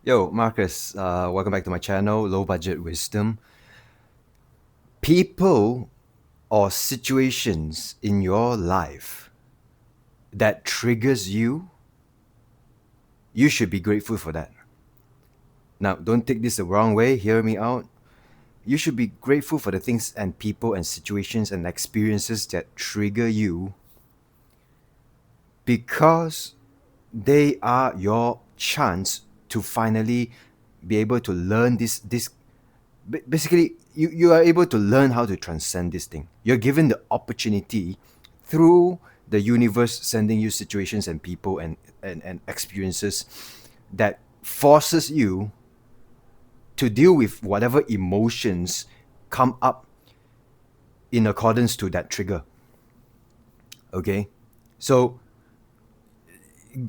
Yo, Marcus, welcome back to my channel, Low Budget Wisdom. People or situations in your life that triggers you, you should be grateful for that. Now, don't take this the wrong way, hear me out. You should be grateful for the things and people and situations and experiences that trigger you because they are your chance to finally be able to learn this basically you are able to learn how to transcend this thing. You're given the opportunity through the universe sending you situations and people and experiences that forces you to deal with whatever emotions come up in accordance to that trigger. Okay, so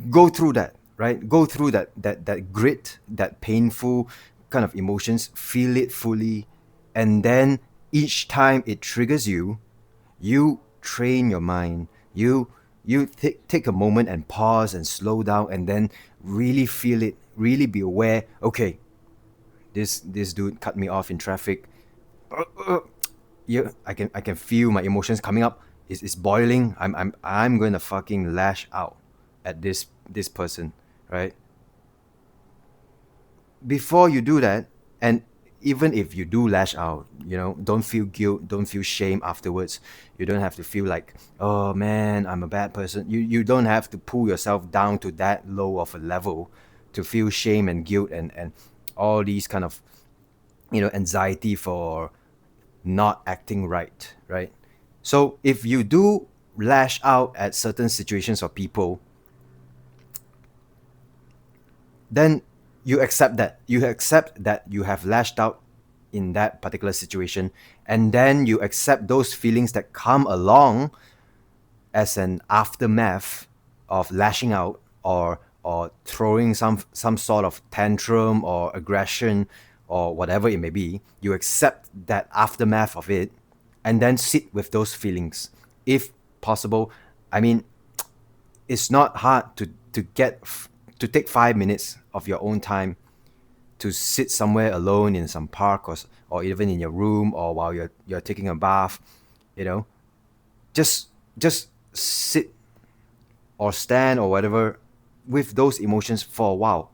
go through that, right? Go through that grit, that painful kind of emotions, feel it fully, and then each time it triggers you, you train your mind. You take a moment and pause and slow down and then really feel it, really be aware. Okay, this dude cut me off in traffic. Yeah, I can feel my emotions coming up. It's boiling. I'm going to fucking lash out at this person, right? Before you do that, and even if you do lash out, don't feel guilt, don't feel shame afterwards. You don't have to feel like, oh man, I'm a bad person. You don't have to pull yourself down to that low of a level to feel shame and guilt and all these kind of anxiety for not acting right, right? So if you do lash out at certain situations or people, then you accept that you have lashed out in that particular situation, and then you accept those feelings that come along as an aftermath of lashing out or throwing some sort of tantrum or aggression or whatever it may be. You accept that aftermath of it and then sit with those feelings if possible. I mean, it's not hard to take 5 minutes of your own time to sit somewhere alone in some park or even in your room or while you're taking a bath, you know, just sit or stand or whatever with those emotions for a while.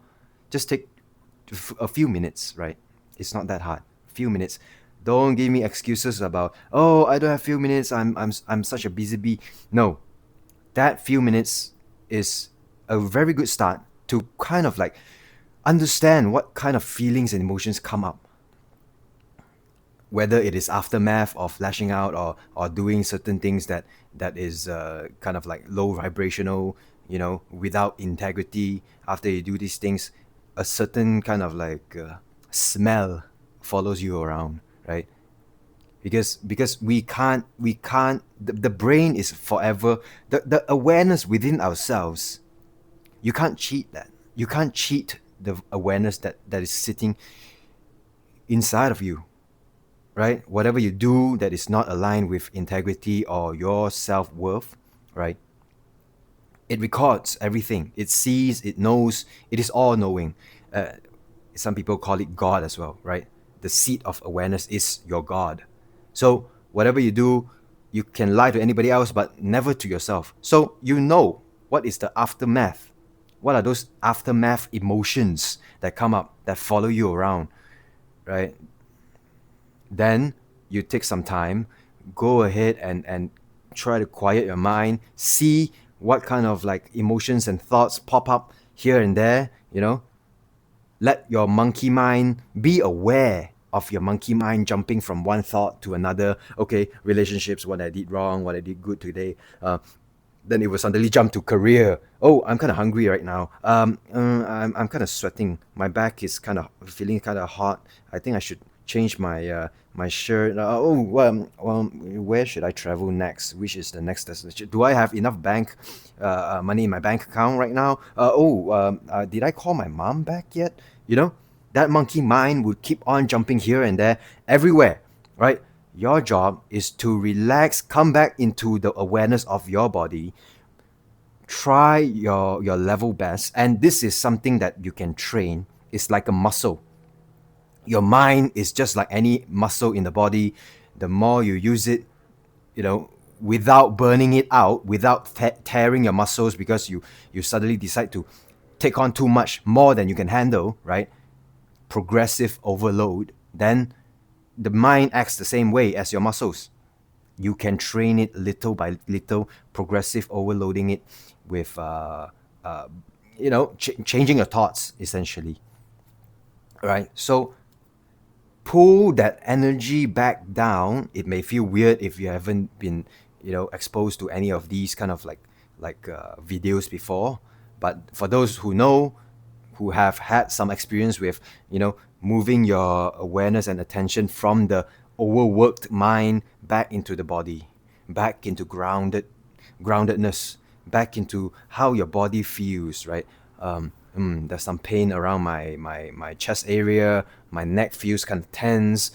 Just take a few minutes, right? It's not that hard. A few minutes. Don't give me excuses about, oh, I don't have few minutes. I'm such a busy bee. No, that few minutes is a very good start to kind of like understand what kind of feelings and emotions come up, whether it is aftermath of lashing out or doing certain things that is kind of like low vibrational, without integrity. After you do these things, a certain kind of like smell follows you around, right? Because we can't the brain is forever, the awareness within ourselves. You can't cheat that. You can't cheat the awareness that is sitting inside of you, right? Whatever you do that is not aligned with integrity or your self-worth, right? It records everything. It sees, it knows, it is all knowing. uh, some people call it God as well, right? The seat of awareness is your God. So whatever you do, you can lie to anybody else, but never to yourself. So you know what is the aftermath. What are those aftermath emotions that come up that follow you around, right? Then you take some time, go ahead and try to quiet your mind, see what kind of like emotions and thoughts pop up here and there, let your monkey mind be aware of your monkey mind jumping from one thought to another. Okay, relationships, what I did wrong, what I did good today. Then it will suddenly jump to career. Oh, I'm kind of hungry right now. I'm kind of sweating. My back is kind of feeling kind of hot. I think I should change my shirt. Where should I travel next? Which is the next destination? Do I have enough bank money in my bank account right now? Did I call my mom back yet? That monkey mind would keep on jumping here and there, everywhere, right? Your job is to relax, come back into the awareness of your body, try your level best, and this is something that you can train. is like a muscle. Your mind is just like any muscle in the body. The more you use it, you know, without burning it out, without tearing your muscles because you suddenly decide to take on too much more than you can handle, right? Progressive overload, then the mind acts the same way as your muscles. You can train it little by little, progressive overloading it with, changing your thoughts essentially, right? So pull that energy back down. It may feel weird if you haven't been, exposed to any of these kind of videos before, but for those who know, who have had some experience with, moving your awareness and attention from the overworked mind back into the body, back into groundedness, back into how your body feels, right? There's some pain around my chest area, my neck feels kind of tense.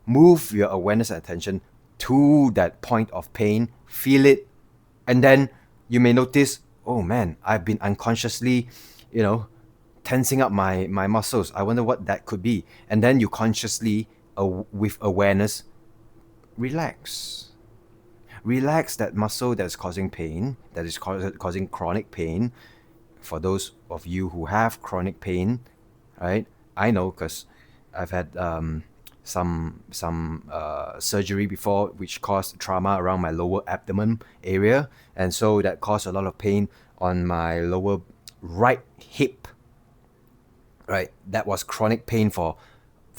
Move your awareness and attention to that point of pain, feel it, and then you may notice, oh man, I've been unconsciously, tensing up my muscles. I wonder what that could be. And then you consciously, with awareness, relax. Relax that muscle that's causing pain, that is causing chronic pain. For those of you who have chronic pain, right? I know because I've had some surgery before, which caused trauma around my lower abdomen area, and so that caused a lot of pain on my lower right hip. Right, that was chronic pain for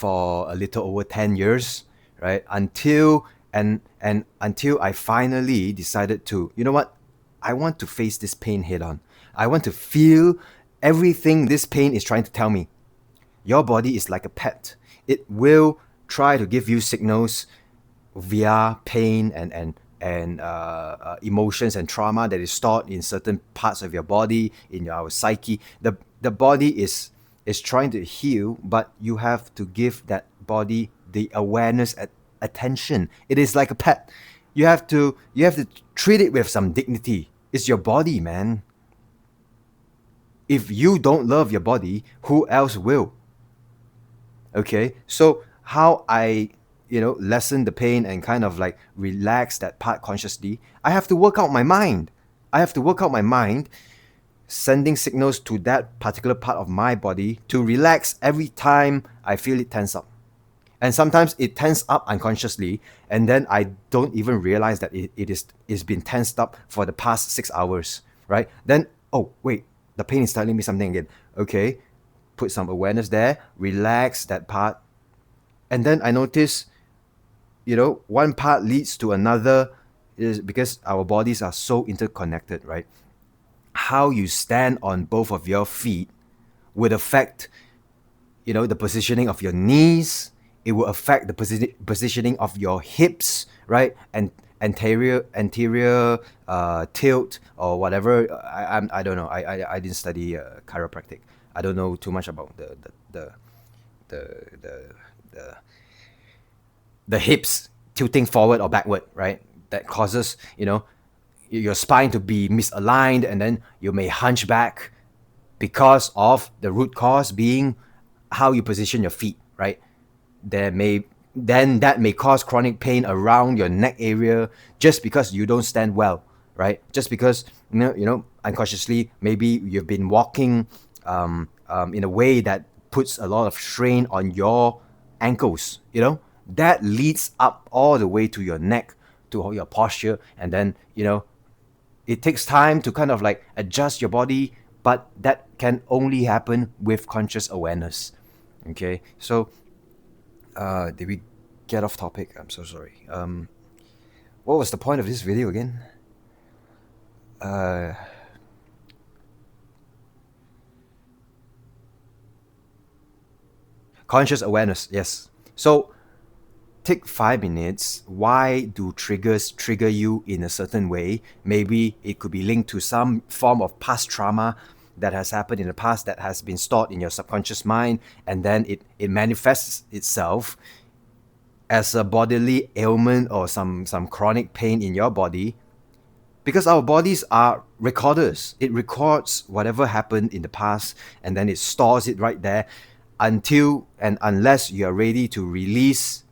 a little over 10 years, right? Until I finally decided to, you know what? I want to face this pain head on. I want to feel everything this pain is trying to tell me. Your body is like a pet. It will try to give you signals via pain and emotions and trauma that is stored in certain parts of your body, in your psyche. The body is trying to heal, but you have to give that body the awareness and attention. It is like a pet. You have to treat it with some dignity. It's your body, man. If you don't love your body, who else will? Okay, so how I lessen the pain and kind of like relax that part consciously, I have to work out my mind. Sending signals to that particular part of my body to relax every time I feel it tense up. And sometimes it tense up unconsciously, and then I don't even realize that it's been tensed up for the past 6 hours, right? Then, oh wait, the pain is telling me something again. Okay, put some awareness there, relax that part, and then I notice, one part leads to another, is because our bodies are so interconnected, right? How you stand on both of your feet would affect, the positioning of your knees. It will affect the positioning of your hips, right? And anterior tilt or whatever. I don't know. I didn't study chiropractic. I don't know too much about the hips tilting forward or backward, right? That causes, your spine to be misaligned, and then you may hunch back because of the root cause being how you position your feet, right? That may cause chronic pain around your neck area just because you don't stand well, right? Just because unconsciously maybe you've been walking in a way that puts a lot of strain on your ankles, that leads up all the way to your neck, to your posture, and then it takes time to kind of like adjust your body, but that can only happen with conscious awareness. Okay, so did we get off topic? I'm so sorry. What was the point of this video again? Conscious awareness, yes. So take 5 minutes. Why do triggers trigger you in a certain way? Maybe it could be linked to some form of past trauma that has happened in the past that has been stored in your subconscious mind, and then it manifests itself as a bodily ailment or some chronic pain in your body. Because our bodies are recorders. It records whatever happened in the past and then it stores it right there until and unless you're ready to release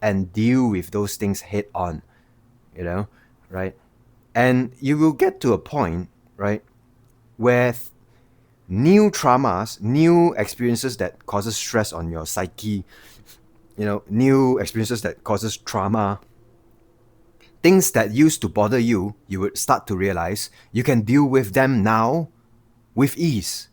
and deal with those things head on, you know, right? And you will get to a point, right, where new traumas, new experiences that causes stress on your psyche, new experiences that causes trauma, things that used to bother you, you would start to realize you can deal with them now with ease.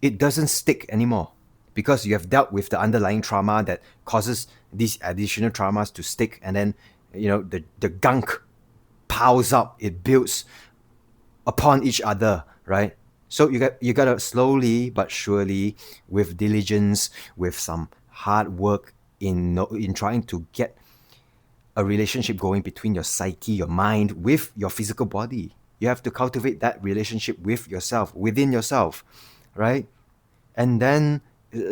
It doesn't stick anymore because you have dealt with the underlying trauma that causes these additional traumas to stick, and then the gunk piles up, it builds upon each other, right? So you gotta slowly but surely, with diligence, with some hard work in trying to get a relationship going between your psyche, your mind, with your physical body. You have to cultivate that relationship with yourself, within yourself, right? And then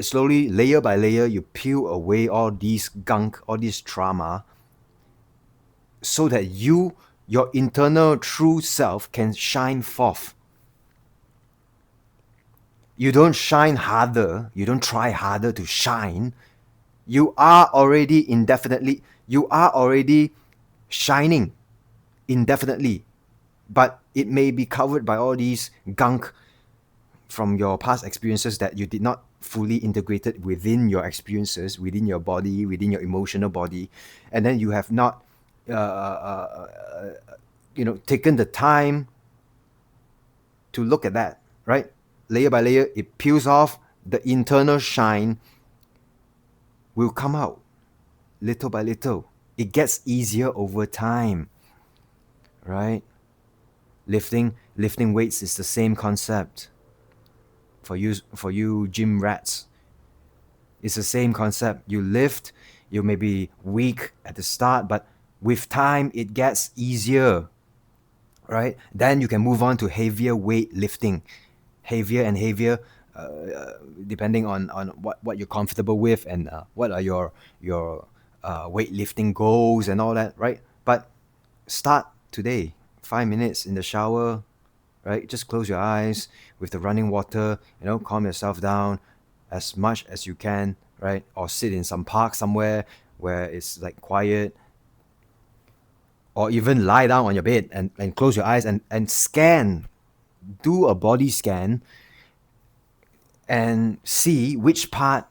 slowly, layer by layer, you peel away all these gunk, all this trauma, so that your internal true self can shine forth. You don't shine harder, you don't try harder to shine. You are already shining indefinitely, but it may be covered by all these gunk from your past experiences that you did not fully integrated within your experiences, within your body, within your emotional body, and then you have not taken the time to look at that, right? Layer by layer, it peels off. The internal shine will come out little by little. It gets easier over time, right? Lifting weights is the same concept. For you gym rats, it's the same concept. You lift, you may be weak at the start, but with time it gets easier, right? Then you can move on to heavier weight lifting, heavier and heavier, depending on what you're comfortable with and what are your weightlifting goals and all that, right? But start today. 5 minutes in the shower, right? Just close your eyes with the running water, calm yourself down as much as you can, right? Or sit in some park somewhere where it's like quiet, or even lie down on your bed and close your eyes and scan, do a body scan and see which part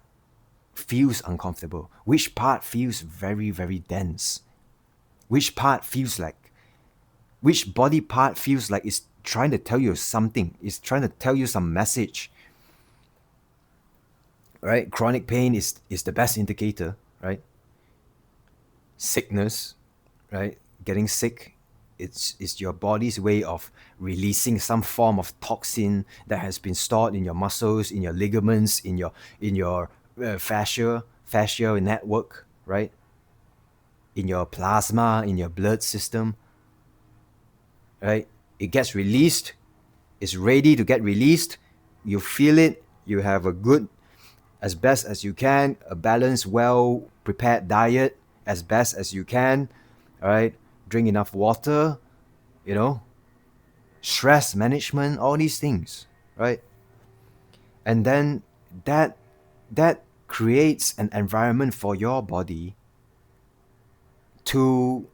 feels uncomfortable, which part feels very, very dense, which body part feels like it's trying to tell you something, it's trying to tell you some message, right? Chronic pain is the best indicator, right? Sickness, right? Getting sick, it's your body's way of releasing some form of toxin that has been stored in your muscles, in your ligaments, in your fascia network, right? In your plasma, in your blood system, right? It gets released, it's ready to get released. You feel it, you have a good, as best as you can, a balanced, well prepared diet as best as you can, all right? Drink enough water, stress management, all these things, right? And then that creates an environment for your body to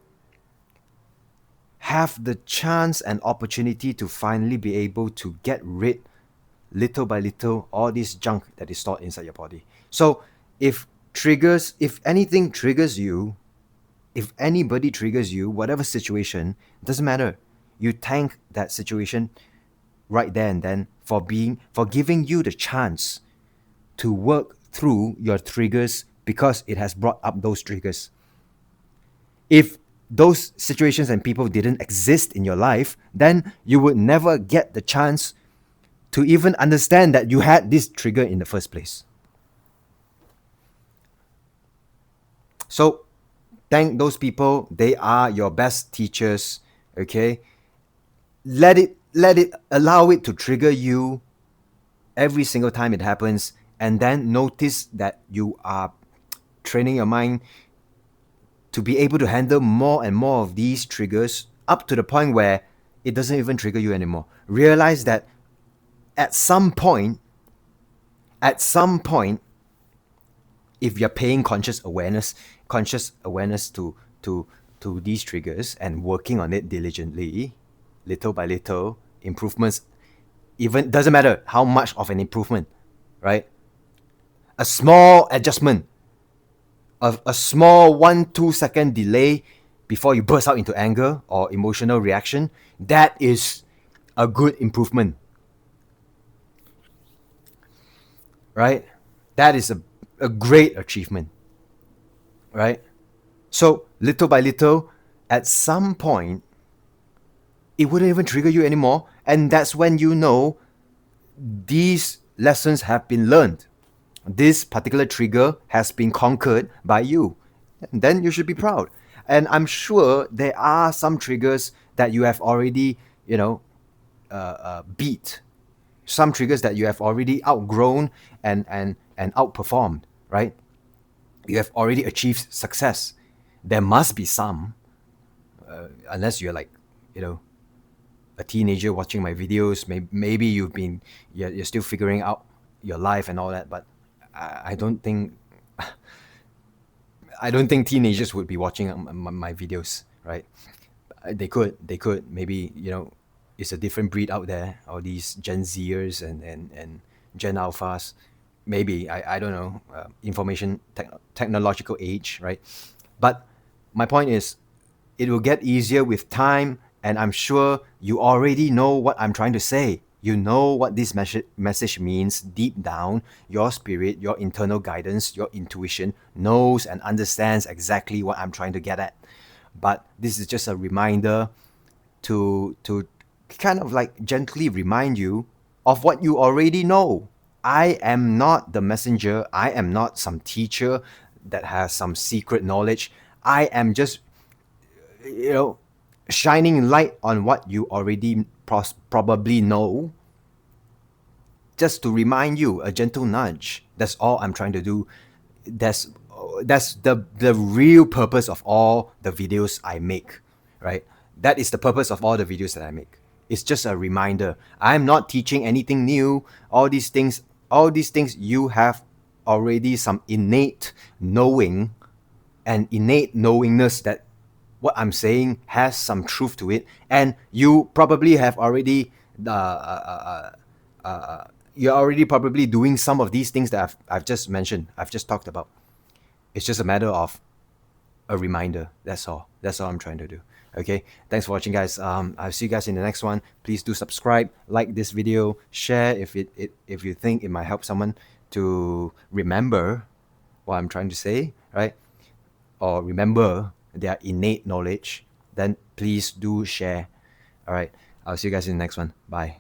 have the chance and opportunity to finally be able to get rid, little by little, all this junk that is stored inside your body. So if anything triggers you, if anybody triggers you, whatever situation, doesn't matter. You thank that situation right there and then for giving you the chance to work through your triggers, because it has brought up those triggers. If those situations and people didn't exist in your life, then you would never get the chance to even understand that you had this trigger in the first place. So thank those people. They are your best teachers, okay? Let it allow it to trigger you every single time it happens, and then notice that you are training your mind to be able to handle more and more of these triggers, up to the point where it doesn't even trigger you anymore. Realize that at some point, if you're paying conscious awareness to these triggers and working on it diligently, little by little, improvements, even doesn't matter how much of an improvement, right? A small adjustment, a small 1-2 second delay before you burst out into anger or emotional reaction, that is a good improvement, right? That is a great achievement, right? So little by little, at some point, it wouldn't even trigger you anymore. And that's when you know these lessons have been learned. This particular trigger has been conquered by you. And then you should be proud. And I'm sure there are some triggers that you have already, beat. Some triggers that you have already outgrown and outperformed, right? You have already achieved success. There must be some, unless you're like, a teenager watching my videos. Maybe you're still figuring out your life and all that. But I don't think teenagers would be watching my videos, right? They could maybe, it's a different breed out there, all these Gen Zers and Gen Alphas. Maybe, I don't know, information technological age, right? But my point is, it will get easier with time, and I'm sure you already know what I'm trying to say. You know what this message means deep down. Your spirit, your internal guidance, your intuition knows and understands exactly what I'm trying to get at. But this is just a reminder to kind of like gently remind you of what you already know. I am not the messenger. I am not some teacher that has some secret knowledge. I am just, shining light on what you already probably know, just to remind you, a gentle nudge. That's all I'm trying to do. That's the real purpose of all the videos I make, right? That is the purpose of all the videos that I make. It's just a reminder. I'm not teaching anything new. All these things you have already some innate knowing and innate knowingness that what I'm saying has some truth to it, and you probably have already you're already probably doing some of these things that I've just mentioned, I've just talked about. It's just a matter of a reminder. That's all I'm trying to do. Okay, thanks for watching, guys. I'll see you guys in the next one. Please do subscribe, like this video, share if you think it might help someone to remember what I'm trying to say, right? Or remember their innate knowledge. Then please do share. All right, I'll see you guys in the next one. Bye.